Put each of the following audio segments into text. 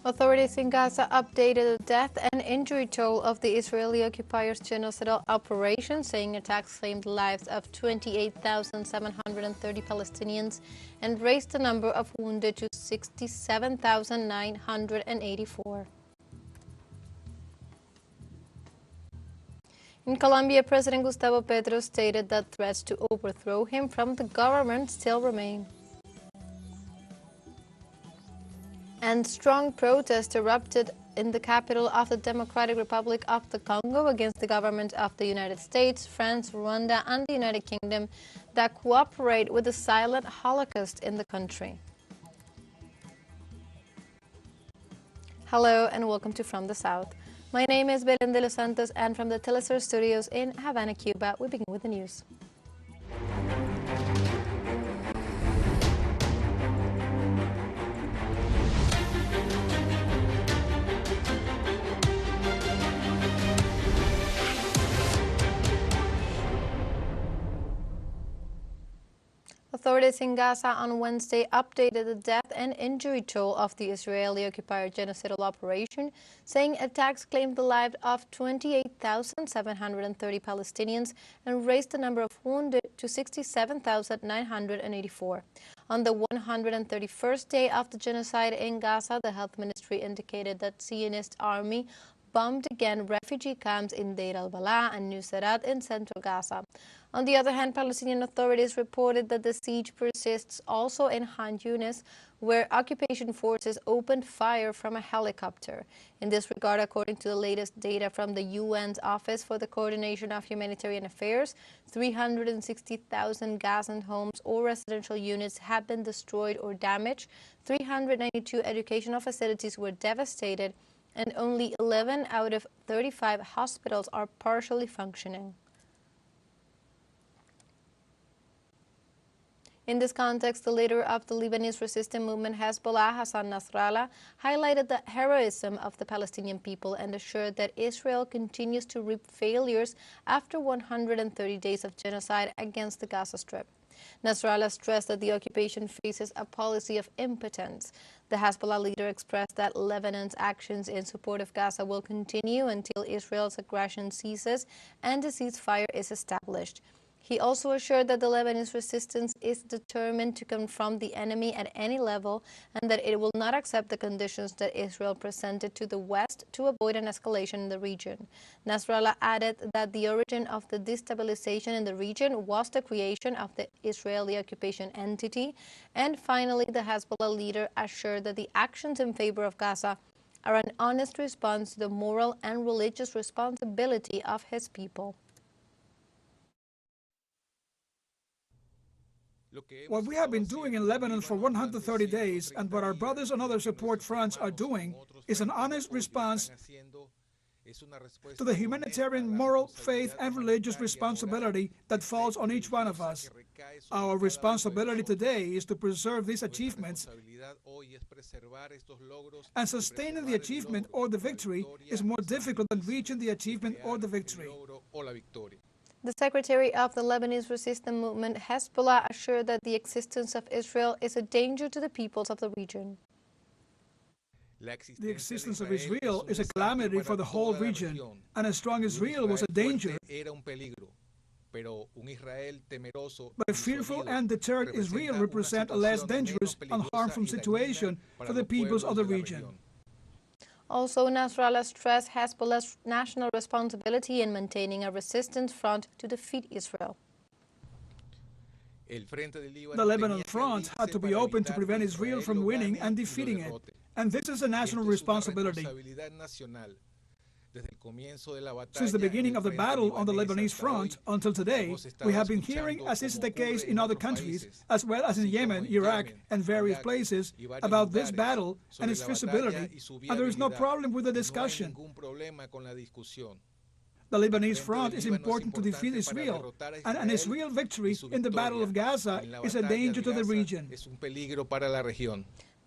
Authorities in Gaza updated the death and injury toll of the Israeli occupiers' genocidal operation, saying attacks claimed the lives of 28,730 Palestinians and raised the number of wounded to 67,984. In Colombia, President Gustavo Petro stated that threats to overthrow him from the government still remain. And strong protests erupted in the capital of the Democratic Republic of the Congo against the government of the United States, France, Rwanda, and the United Kingdom that cooperate with the silent Holocaust in the country. Hello and welcome to From the South. My name is Belén de los Santos, and from the TeleSUR studios in Havana, Cuba, we begin with the news. Authorities in Gaza on Wednesday updated the death and injury toll of the Israeli-occupied genocidal operation, saying attacks claimed the lives of 28,730 Palestinians and raised the number of wounded to 67,984. On the 131st day of the genocide in Gaza, the health ministry indicated that Zionist army bombed again refugee camps in Deir al-Balah and Nuseirat in central Gaza. On the other hand, Palestinian authorities reported that the siege persists also in Khan Yunis, where occupation forces opened fire from a helicopter. In this regard, according to the latest data from the UN's Office for the Coordination of Humanitarian Affairs, 360,000 Gazan homes or residential units have been destroyed or damaged, 392 educational facilities were devastated, and only 11 out of 35 hospitals are partially functioning. In this context, the leader of the Lebanese resistance movement Hezbollah, Hassan Nasrallah, highlighted the heroism of the Palestinian people and assured that Israel continues to reap failures after 130 days of genocide against the Gaza Strip. Nasrallah stressed that the occupation faces a policy of impotence. The Hezbollah leader expressed that Lebanon's actions in support of Gaza will continue until Israel's aggression ceases and a ceasefire is established. He also assured that the Lebanese resistance is determined to confront the enemy at any level and that it will not accept the conditions that Israel presented to the West to avoid an escalation in the region. Nasrallah added that the origin of the destabilization in the region was the creation of the Israeli occupation entity. And finally, the Hezbollah leader assured that the actions in favor of Gaza are an honest response to the moral and religious responsibility of his people. What we have been doing in Lebanon for 130 days and what our brothers on other support fronts are doing is an honest response to the humanitarian, moral, faith, and religious responsibility that falls on each one of us. Our responsibility today is to preserve these achievements, and sustaining the achievement or the victory is more difficult than reaching the achievement or the victory. The secretary of the Lebanese resistance movement, Hezbollah, assured that the existence of Israel is a danger to the peoples of the region. The existence of Israel is a calamity for the whole region, and a strong Israel was a danger. But a fearful and deterred Israel represents a less dangerous and harmful situation for the peoples of the region. Also, Nasrallah stressed Hezbollah's national responsibility in maintaining a resistance front to defeat Israel. The Lebanon front had to be open to prevent Israel from winning and defeating it, and this is a national responsibility. Since the beginning of the battle on the Lebanese front until today, we have been hearing, as is the case in other countries, as well as in Yemen, Iraq, and various places, about this battle and its feasibility, and there is no problem with the discussion. The Lebanese front is important to defeat Israel, and an Israel victory in the Battle of Gaza is a danger to the region.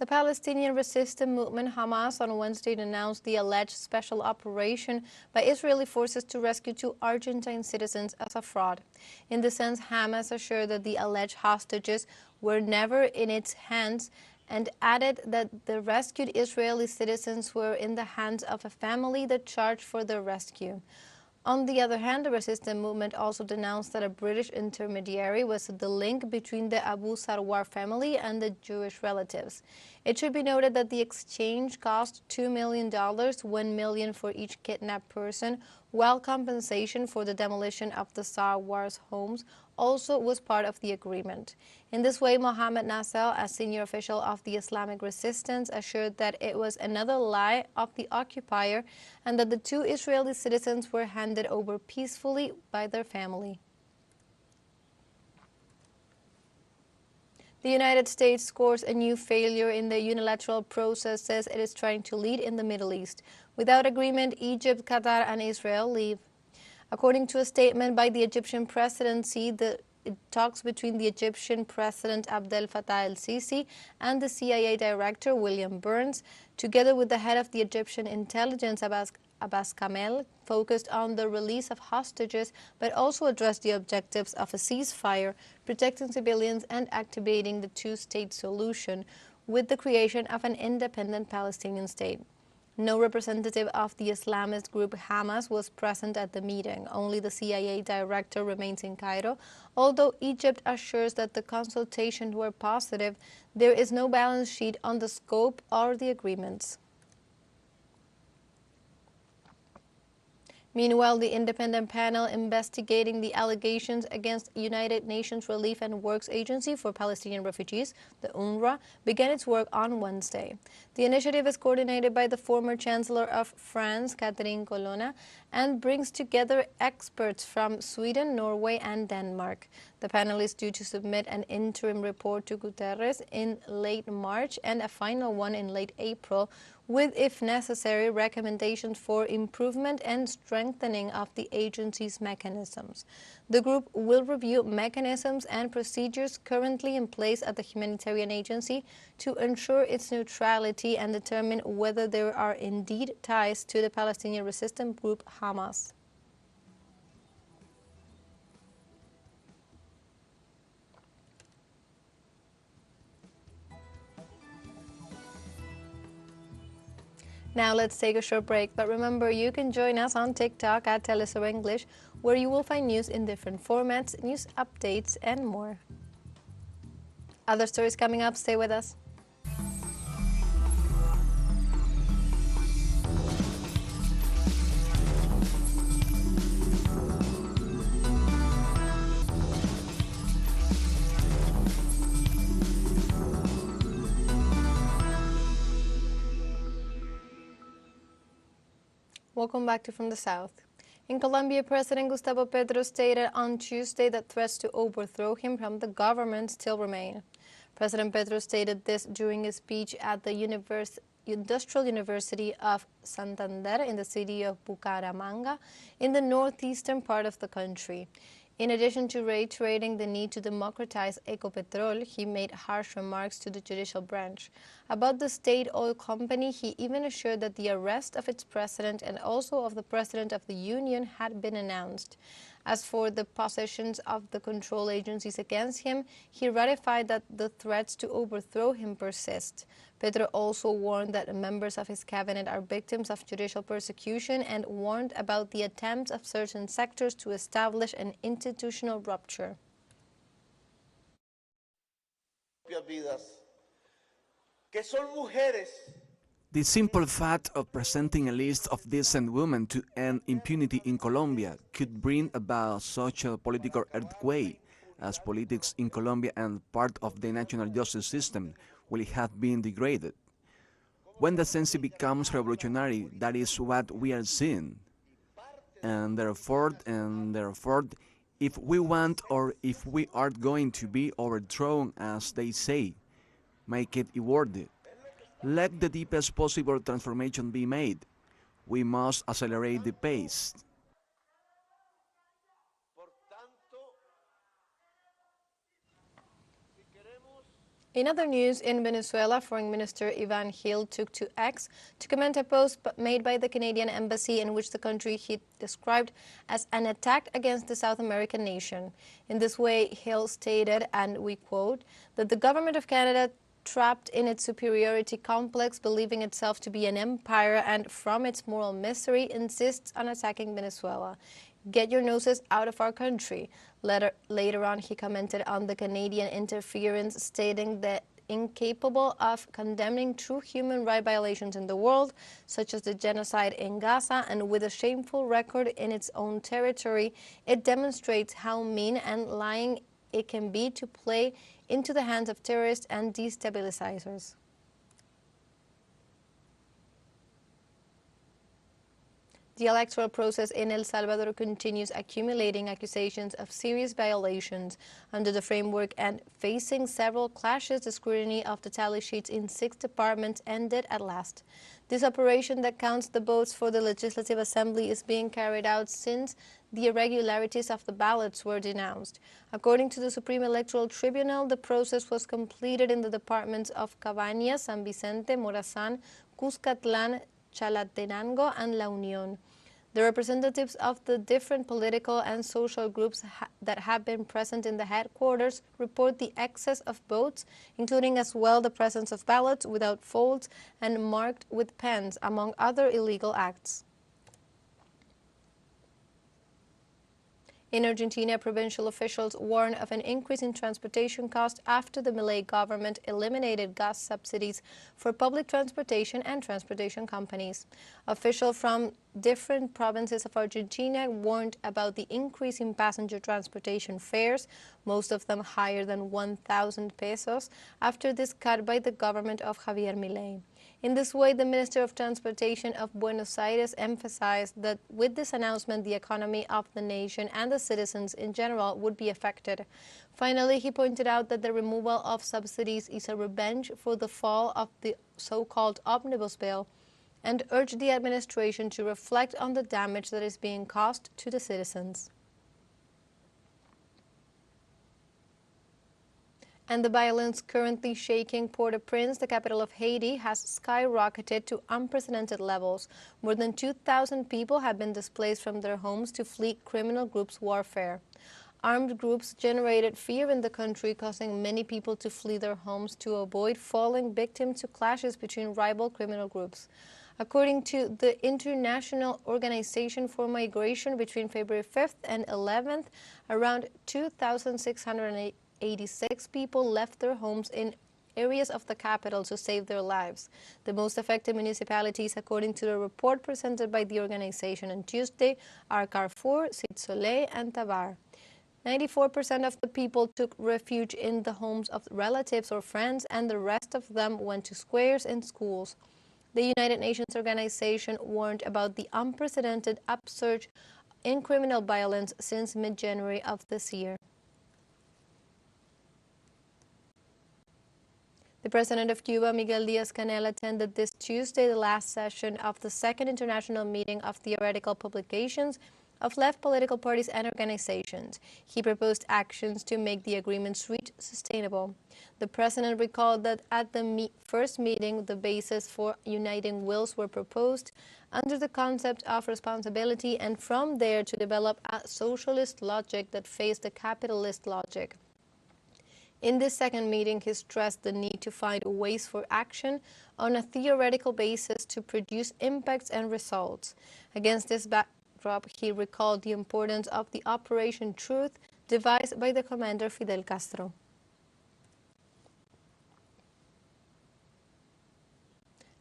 The Palestinian resistance movement Hamas on Wednesday announced the alleged special operation by Israeli forces to rescue 2 Argentine citizens as a fraud. In the sense, Hamas assured that the alleged hostages were never in its hands and added that the rescued Israeli citizens were in the hands of a family that charged for their rescue. On the other hand, the resistance movement also denounced that a British intermediary was the link between the Abu Sarwar family and the Jewish relatives. It should be noted that the exchange cost $2 million, $1 million for each kidnapped person, while compensation for the demolition of the Sarwar's homes also was part of the agreement. In this way, Mohammed Nassel, a senior official of the Islamic resistance, assured that it was another lie of the occupier and that the two Israeli citizens were handed over peacefully by their family. The United States scores a new failure in the unilateral process as it is trying to lead in the Middle East. Without agreement, Egypt, Qatar, and Israel leave. According to a statement by the Egyptian presidency, the talks between the Egyptian President Abdel Fattah el-Sisi and the CIA Director William Burns, together with the head of the Egyptian intelligence Abbas Kamel, focused on the release of hostages, but also addressed the objectives of a ceasefire, protecting civilians and activating the two-state solution with the creation of an independent Palestinian state. No representative of the Islamist group Hamas was present at the meeting. Only the CIA director remains in Cairo. Although Egypt assures that the consultations were positive, there is no balance sheet on the scope or the agreements. Meanwhile, the independent panel investigating the allegations against United Nations Relief and Works Agency for Palestinian Refugees, the UNRWA, began its work on Wednesday. The initiative is coordinated by the former Chancellor of France, Catherine Colonna, and brings together experts from Sweden, Norway, and Denmark. The panel is due to submit an interim report to Guterres in late March and a final one in late April, with, if necessary, recommendations for improvement and strengthening of the agency's mechanisms. The group will review mechanisms and procedures currently in place at the humanitarian agency to ensure its neutrality and determine whether there are indeed ties to the Palestinian resistance group Hamas. Now let's take a short break, but remember you can join us on TikTok at TeleSUR English, where you will find news in different formats, news updates, and more. Other stories coming up, stay with us. Welcome back to From the South. In Colombia, President Gustavo Petro stated on Tuesday that threats to overthrow him from the government still remain. President Petro stated this during a speech at the Industrial University of Santander in the city of Bucaramanga in the northeastern part of the country. In addition to reiterating the need to democratize Ecopetrol, he made harsh remarks to the judicial branch. About the state oil company, he even assured that the arrest of its president and also of the president of the union had been announced. As for the positions of the control agencies against him, he ratified that the threats to overthrow him persist. Petro also warned that members of his cabinet are victims of judicial persecution and warned about the attempts of certain sectors to establish an institutional rupture. The simple fact of presenting a list of decent women to end impunity in Colombia could bring about such a political earthquake, as politics in Colombia and part of the national justice system will have been degraded. When the sense becomes revolutionary, that is what we are seeing. And therefore, if we want or if we are going to be overthrown, as they say, make it worth it. Let the deepest possible transformation be made. We must accelerate the pace. In other news, in Venezuela, Foreign Minister Ivan Gil took to X to comment a post made by the Canadian Embassy in which the country he described as an attack against the South American nation. In this way, Gil stated, and we quote, that the government of Canada trapped in its superiority complex, believing itself to be an empire, and from its moral misery, insists on attacking Venezuela. Get your noses out of our country. Later on, he commented on the Canadian interference, stating that incapable of condemning true human rights violations in the world, such as the genocide in Gaza, and with a shameful record in its own territory, it demonstrates how mean and lying it can be to play into the hands of terrorists and destabilizers. The electoral process in El Salvador continues accumulating accusations of serious violations under the framework, and facing several clashes, the scrutiny of the tally sheets in 6 departments ended at last. This operation that counts the votes for the Legislative Assembly is being carried out since the irregularities of the ballots were denounced. According to the Supreme Electoral Tribunal, the process was completed in the departments of Cabañas, San Vicente, Morazán, Cuscatlán, Chalatenango, and La Unión. The representatives of the different political and social groups that have been present in the headquarters report the excess of votes, including as well the presence of ballots without folds and marked with pens, among other illegal acts. In Argentina, provincial officials warn of an increase in transportation costs after the Milei government eliminated gas subsidies for public transportation and transportation companies. Officials from different provinces of Argentina warned about the increase in passenger transportation fares, most of them higher than 1,000 pesos, after this cut by the government of Javier Milei. In this way, the Minister of Transportation of Buenos Aires emphasized that with this announcement, the economy of the nation and the citizens in general would be affected. Finally, he pointed out that the removal of subsidies is a revenge for the fall of the so-called omnibus bill, and urged the administration to reflect on the damage that is being caused to the citizens. And the violence currently shaking Port-au-Prince, the capital of Haiti, has skyrocketed to unprecedented levels. More than 2,000 people have been displaced from their homes to flee criminal groups' warfare. Armed groups generated fear in the country, causing many people to flee their homes to avoid falling victim to clashes between rival criminal groups. According to the International Organization for Migration, between February 5th and 11th, around 2,686 people left their homes in areas of the capital to save their lives. The most affected municipalities, according to the report presented by the organization on Tuesday, are Carrefour, Cité Soleil, and Tabar. 94% of the people took refuge in the homes of relatives or friends, and the rest of them went to squares and schools. The United Nations organization warned about the unprecedented upsurge in criminal violence since mid-January of this year. The president of Cuba, Miguel Díaz-Canel, attended this Tuesday the last session of the second international meeting of theoretical publications of left political parties and organizations. He proposed actions to make the agreements reach sustainable. The president recalled that at the first meeting, the basis for uniting wills were proposed under the concept of responsibility, and from there to develop a socialist logic that faced the capitalist logic. In this second meeting, he stressed the need to find ways for action on a theoretical basis to produce impacts and results. Against this backdrop, he recalled the importance of the Operation Truth devised by the commander Fidel Castro.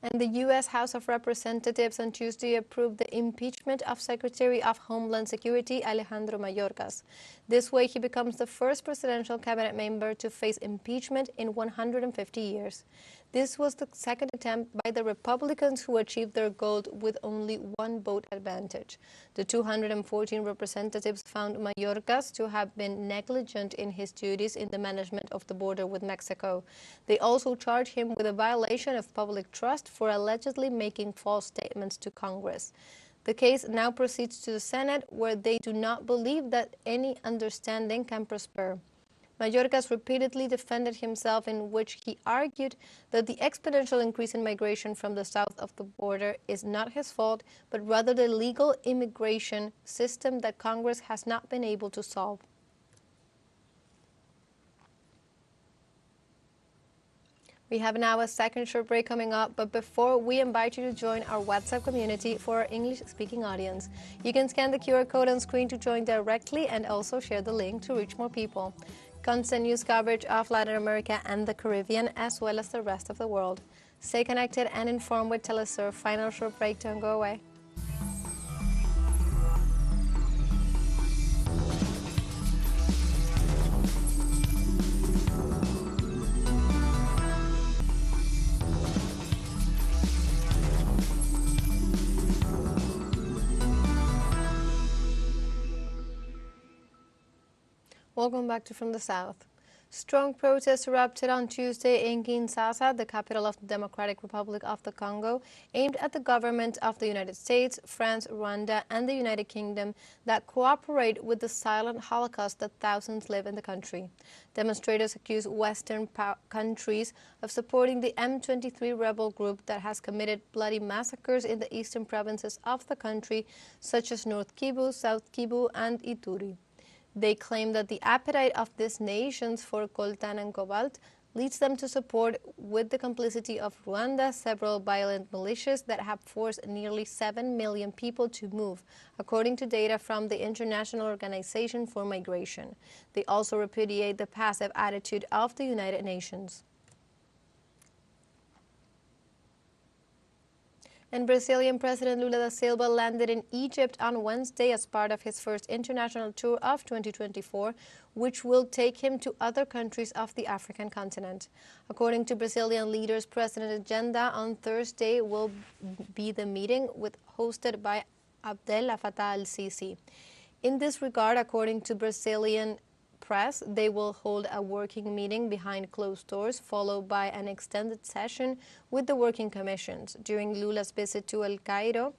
And the U.S. House of Representatives on Tuesday approved the impeachment of Secretary of Homeland Security Alejandro Mayorkas. This way, he becomes the first presidential cabinet member to face impeachment in 150 years. This was the second attempt by the Republicans, who achieved their goal with only one vote advantage. The 214 representatives found Mayorkas to have been negligent in his duties in the management of the border with Mexico. They also charged him with a violation of public trust for allegedly making false statements to Congress. The case now proceeds to the Senate, where they do not believe that any understanding can prosper. Mayorkas repeatedly defended himself, in which he argued that the exponential increase in migration from the south of the border is not his fault, but rather the legal immigration system that Congress has not been able to solve. We have now a second short break coming up, but before, we invite you to join our WhatsApp community for our English-speaking audience. You can scan the QR code on screen to join directly and also share the link to reach more people. Constant news coverage of Latin America and the Caribbean, as well as the rest of the world. Stay connected and informed with TeleSUR. Final short break, don't go away. Welcome back to From the South. Strong protests erupted on Tuesday in Kinshasa, the capital of the Democratic Republic of the Congo, aimed at the government of the United States, France, Rwanda, and the United Kingdom that cooperate with the silent Holocaust that thousands live in the country. Demonstrators accuse Western countries of supporting the M23 rebel group that has committed bloody massacres in the eastern provinces of the country, such as North Kivu, South Kivu, and Ituri. They claim that the appetite of these nations for coltan and cobalt leads them to support, with the complicity of Rwanda, several violent militias that have forced nearly 7 million people to move, according to data from the International Organization for Migration. They also repudiate the passive attitude of the United Nations. And Brazilian President Lula da Silva landed in Egypt on Wednesday as part of his first international tour of 2024, which will take him to other countries of the African continent. According to Brazilian leaders, President agenda on Thursday will be the meeting hosted by Abdel Fattah al-Sisi. In this regard, according to Brazilian press, they will hold a working meeting behind closed doors, followed by an extended session with the working commissions. During Lula's visit to El Cairo,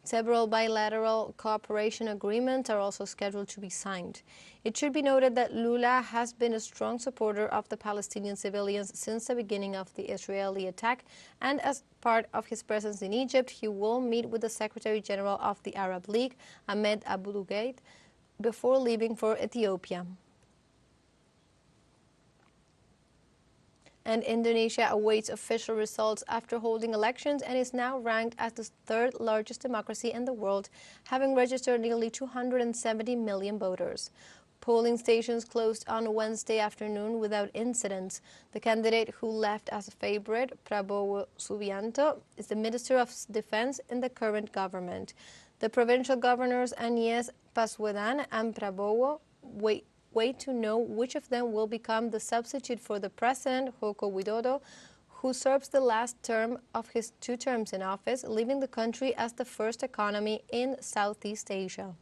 several bilateral cooperation agreements are also scheduled to be signed. It should be noted that Lula has been a strong supporter of the Palestinian civilians since the beginning of the Israeli attack, and as part of his presence in Egypt, he will meet with the Secretary General of the Arab League, Ahmed Abdul-Ghait, before leaving for Ethiopia. And Indonesia awaits official results after holding elections and is now ranked as the third largest democracy in the world, having registered nearly 270 million voters. Polling stations closed on Wednesday afternoon without incidents. The candidate who left as a favorite, Prabowo Subianto, is the Minister of Defense in the current government. The provincial governors Agnes Paswedan and Prabowo wait to know which of them will become the substitute for the president, Joko Widodo, who serves the last term of his 2 terms in office, leaving the country as the first economy in Southeast Asia.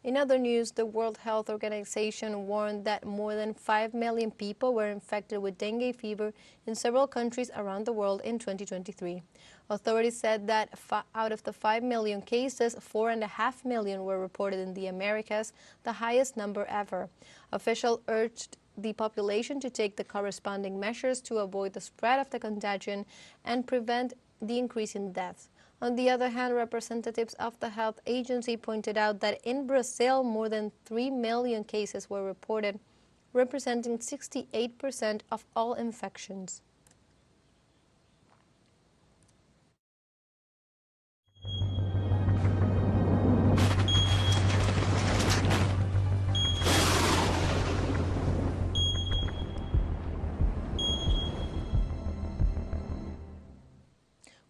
In other news, the World Health Organization warned that more than 5 million people were infected with dengue fever in several countries around the world in 2023. Authorities said that out of the 5 million cases, 4.5 million were reported in the Americas, the highest number ever. Officials urged the population to take the corresponding measures to avoid the spread of the contagion and prevent the increase in deaths. On the other hand, representatives of the health agency pointed out that in Brazil, more than 3 million cases were reported, representing 68% of all infections.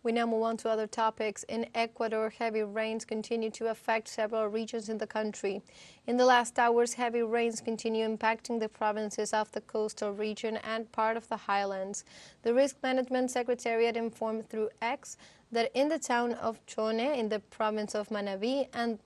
We now move on to other topics. In Ecuador, heavy rains continue to affect several regions in the country. In the last hours, heavy rains continue impacting the provinces of the coastal region and part of the highlands. The Risk Management Secretariat informed through X that in the town of Chone, in the province of Manabí, and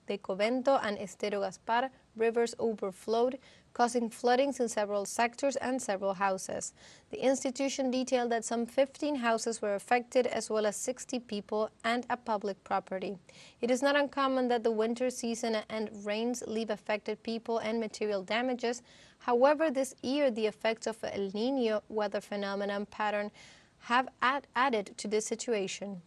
the Covento and Estero Gaspar, rivers overflowed, causing floodings in several sectors and several houses. The institution detailed that some 15 houses were affected, as well as 60 people and a public property. It is not uncommon that the winter season and rains leave affected people and material damages. However, this year, the effects of the El Niño weather phenomenon pattern have added to this situation.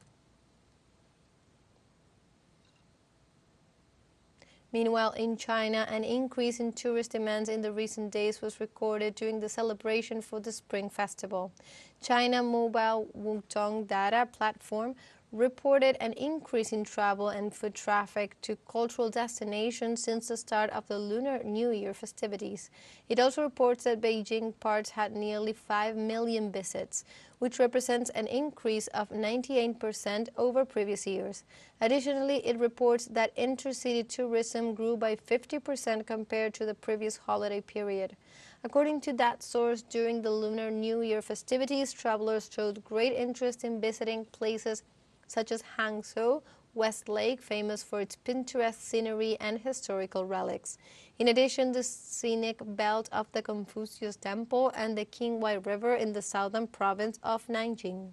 Meanwhile, in China, an increase in tourist demands in the recent days was recorded during the celebration for the Spring Festival. China Mobile Wutong data platform reported an increase in travel and foot traffic to cultural destinations since the start of the Lunar New Year festivities. It also reports that Beijing parks had nearly 5 million visits, which represents an increase of 98% over previous years. Additionally, it reports that intercity tourism grew by 50% compared to the previous holiday period. According to that source, during the Lunar New Year festivities, travelers showed great interest in visiting places such as Hangzhou, West Lake, famous for its Pinterest scenery and historical relics. In addition, the scenic belt of the Confucius Temple and the Qinghai River in the southern province of Nanjing.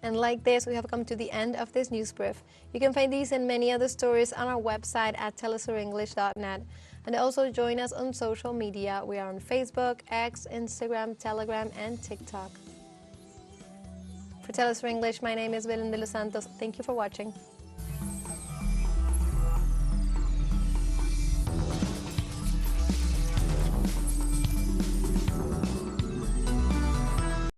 And like this, we have come to the end of this news brief. You can find these and many other stories on our website at telesurenglish.net. And also join us on social media. We are on Facebook, X, Instagram, Telegram, and TikTok. For TeleSUR English, my name is Belén de los Santos. Thank you for watching.